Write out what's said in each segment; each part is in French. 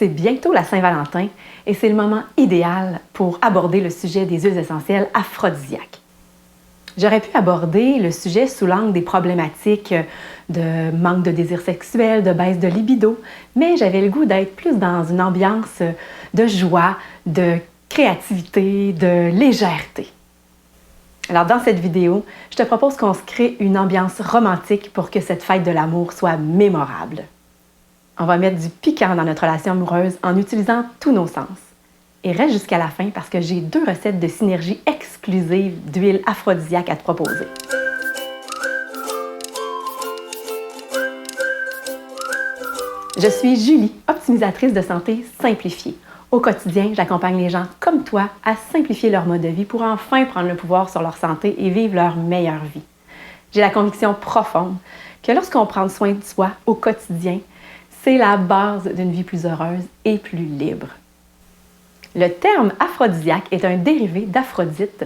C'est bientôt la Saint-Valentin et c'est le moment idéal pour aborder le sujet des huiles essentielles aphrodisiaques. J'aurais pu aborder le sujet sous l'angle des problématiques de manque de désir sexuel, de baisse de libido, mais j'avais le goût d'être plus dans une ambiance de joie, de créativité, de légèreté. Alors dans cette vidéo, je te propose qu'on se crée une ambiance romantique pour que cette fête de l'amour soit mémorable. On va mettre du piquant dans notre relation amoureuse en utilisant tous nos sens. Et reste jusqu'à la fin parce que j'ai 2 recettes de synergie exclusives d'huile aphrodisiaque à te proposer. Je suis Julie, optimisatrice de santé simplifiée. Au quotidien, j'accompagne les gens comme toi à simplifier leur mode de vie pour enfin prendre le pouvoir sur leur santé et vivre leur meilleure vie. J'ai la conviction profonde que lorsqu'on prend soin de soi au quotidien, c'est la base d'une vie plus heureuse et plus libre. Le terme aphrodisiaque est un dérivé d'Aphrodite,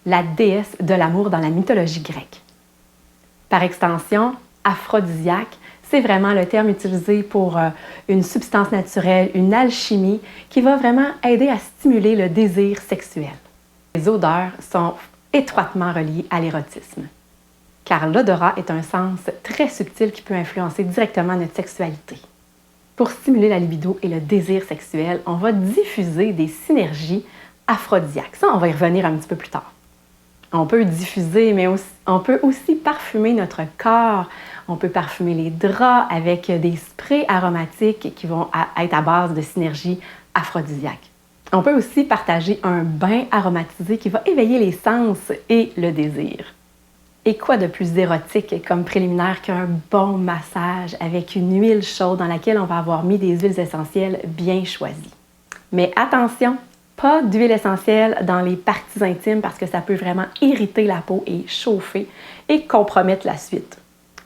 la déesse de l'amour dans la mythologie grecque. Par extension, aphrodisiaque, c'est vraiment le terme utilisé pour une substance naturelle, une alchimie qui va vraiment aider à stimuler le désir sexuel. Les odeurs sont étroitement reliées à l'érotisme, car l'odorat est un sens très subtil qui peut influencer directement notre sexualité. Pour stimuler la libido et le désir sexuel, on va diffuser des synergies aphrodisiaques. Ça, on va y revenir un petit peu plus tard. On peut diffuser, mais on peut aussi parfumer notre corps. On peut parfumer les draps avec des sprays aromatiques qui vont être à base de synergie aphrodisiaque. On peut aussi partager un bain aromatisé qui va éveiller les sens et le désir. Et quoi de plus érotique comme préliminaire qu'un bon massage avec une huile chaude dans laquelle on va avoir mis des huiles essentielles bien choisies. Mais attention, pas d'huile essentielle dans les parties intimes parce que ça peut vraiment irriter la peau et chauffer et compromettre la suite.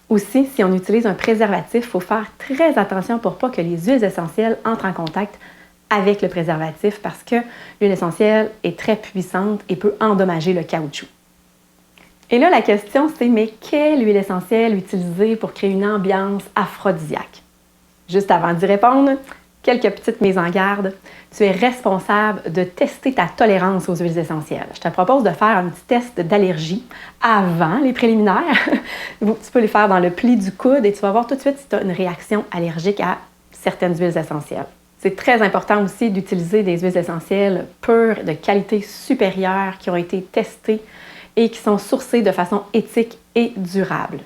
Aussi, si on utilise un préservatif, il faut faire très attention pour pas que les huiles essentielles entrent en contact avec le préservatif parce que l'huile essentielle est très puissante et peut endommager le caoutchouc. Et là, la question, c'est mais quelle huile essentielle utiliser pour créer une ambiance aphrodisiaque? Juste avant d'y répondre, quelques petites mises en garde. Tu es responsable de tester ta tolérance aux huiles essentielles. Je te propose de faire un petit test d'allergie avant les préliminaires. Tu peux les faire dans le pli du coude et tu vas voir tout de suite si tu as une réaction allergique à certaines huiles essentielles. C'est très important aussi d'utiliser des huiles essentielles pures, de qualité supérieure, qui ont été testées et qui sont sourcées de façon éthique et durable.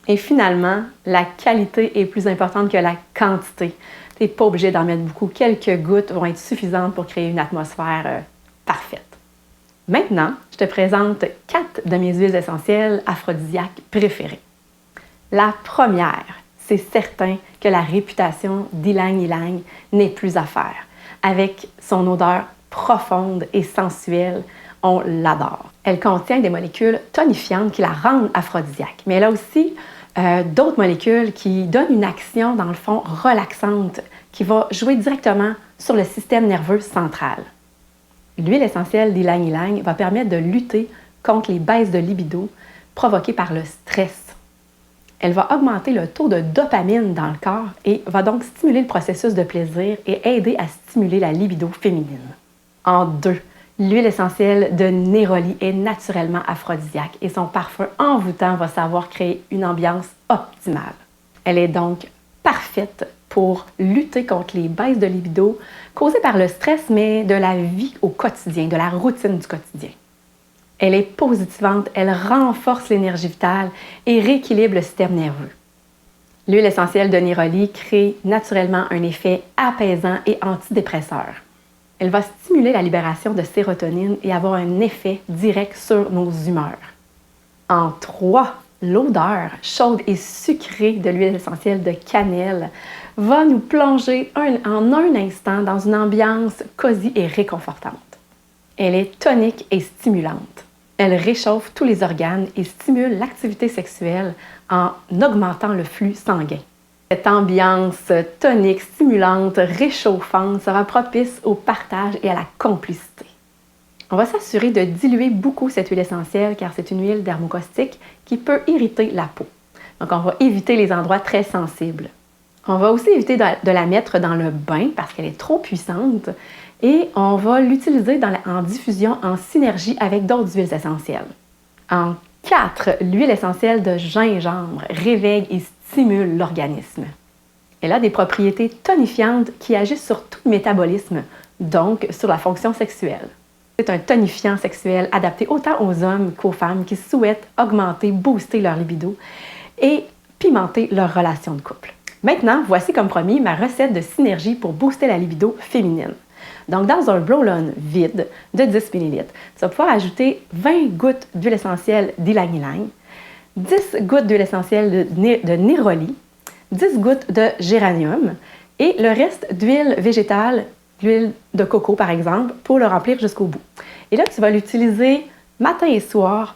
Et finalement, la qualité est plus importante que la quantité. Tu n'es pas obligé d'en mettre beaucoup. Quelques gouttes vont être suffisantes pour créer une atmosphère parfaite. Maintenant, je te présente 4 de mes huiles essentielles aphrodisiaques préférées. La première, c'est certain que la réputation d'Ylang Ylang n'est plus à faire. Avec son odeur profonde et sensuelle, on l'adore. Elle contient des molécules tonifiantes qui la rendent aphrodisiaque, mais elle a aussi d'autres molécules qui donnent une action, dans le fond, relaxante, qui va jouer directement sur le système nerveux central. L'huile essentielle d'Ylang Ylang va permettre de lutter contre les baisses de libido provoquées par le stress. Elle va augmenter le taux de dopamine dans le corps et va donc stimuler le processus de plaisir et aider à stimuler la libido féminine. En 2, l'huile essentielle de Néroli est naturellement aphrodisiaque et son parfum envoûtant va savoir créer une ambiance optimale. Elle est donc parfaite pour lutter contre les baisses de libido causées par le stress, mais de la vie au quotidien, de la routine du quotidien. Elle est positivante, elle renforce l'énergie vitale et rééquilibre le système nerveux. L'huile essentielle de Néroli crée naturellement un effet apaisant et antidépresseur. Elle va stimuler la libération de sérotonine et avoir un effet direct sur nos humeurs. En 3, l'odeur chaude et sucrée de l'huile essentielle de cannelle va nous plonger en un instant dans une ambiance cosy et réconfortante. Elle est tonique et stimulante. Elle réchauffe tous les organes et stimule l'activité sexuelle en augmentant le flux sanguin. Cette ambiance tonique, stimulante, réchauffante sera propice au partage et à la complicité. On va s'assurer de diluer beaucoup cette huile essentielle car c'est une huile dermocaustique qui peut irriter la peau. Donc, on va éviter les endroits très sensibles. On va aussi éviter de la mettre dans le bain parce qu'elle est trop puissante et on va l'utiliser en diffusion en synergie avec d'autres huiles essentielles. En 4, l'huile essentielle de gingembre réveille et stimule l'organisme. Elle a des propriétés tonifiantes qui agissent sur tout le métabolisme, donc sur la fonction sexuelle. C'est un tonifiant sexuel adapté autant aux hommes qu'aux femmes qui souhaitent augmenter, booster leur libido et pimenter leur relation de couple. Maintenant, voici comme promis ma recette de synergie pour booster la libido féminine. Donc, dans un roll-on vide de 10 ml, tu vas pouvoir ajouter 20 gouttes d'huile essentielle d'ylang-ylang, 10 gouttes d'huile essentielle de néroli, 10 gouttes de géranium et le reste d'huile végétale, l'huile de coco par exemple, pour le remplir jusqu'au bout. Et là, tu vas l'utiliser matin et soir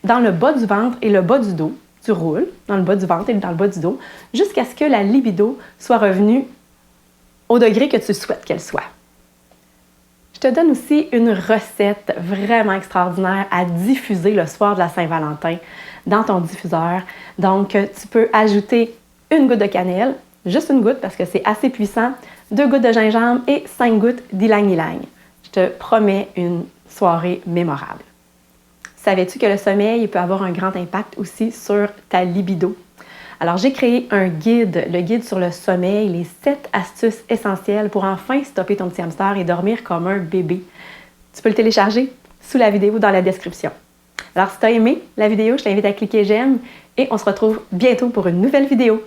dans le bas du ventre et le bas du dos. Tu roules dans le bas du ventre et dans le bas du dos jusqu'à ce que la libido soit revenue au degré que tu souhaites qu'elle soit. Je te donne aussi une recette vraiment extraordinaire à diffuser le soir de la Saint-Valentin dans ton diffuseur. Donc, tu peux ajouter une goutte de cannelle, juste une goutte parce que c'est assez puissant, 2 gouttes de gingembre et 5 gouttes d'ylang-ylang. Je te promets une soirée mémorable. Savais-tu que le sommeil peut avoir un grand impact aussi sur ta libido? Alors, j'ai créé un guide, le guide sur le sommeil, les 7 astuces essentielles pour enfin stopper ton petit hamster et dormir comme un bébé. Tu peux le télécharger sous la vidéo dans la description. Alors, si tu as aimé la vidéo, je t'invite à cliquer j'aime et on se retrouve bientôt pour une nouvelle vidéo.